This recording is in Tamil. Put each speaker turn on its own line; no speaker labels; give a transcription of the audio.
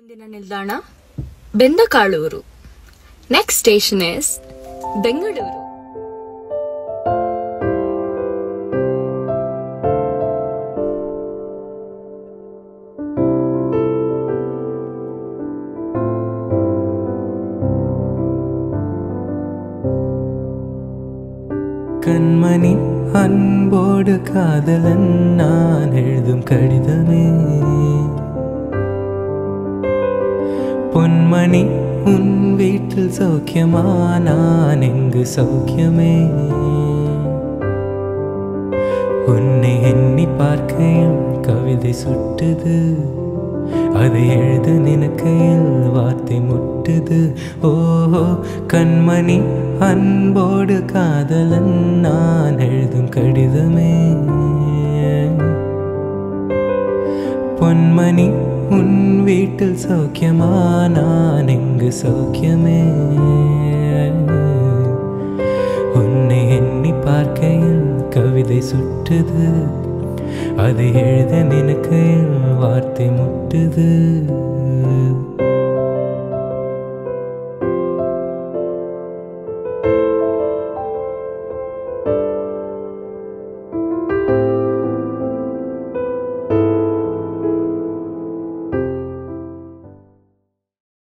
ಮುಂದಿನ ನಿಲ್ದಾಣ Bendakaluru. Next station is Bengaluru.
Kanmani Anbodu காதலன் நான் எழுதும் கடிதமே, பொன்மணி உன் வீட்டில் சௌக்கியமா, நான் எங்கு சௌக்கியமே. உன்னை எண்ணி பார்க்கையில் கவிதை சுட்டுது, அதை எழுத நினைக்கையில் வார்த்தை முட்டுது. ஓஹோ கண்மணி அன்போடு காதலன் நான் எழுதும் கடிதமே, பொன்மணி உன் வீட்டில் சௌக்கியமா, நான் எங்கு சௌக்கியமே. உன்னை எண்ணி பார்க்கையில் கவிதை சுட்டுது, அதை எழுத நினைக்கையில் வார்த்தை முட்டுது.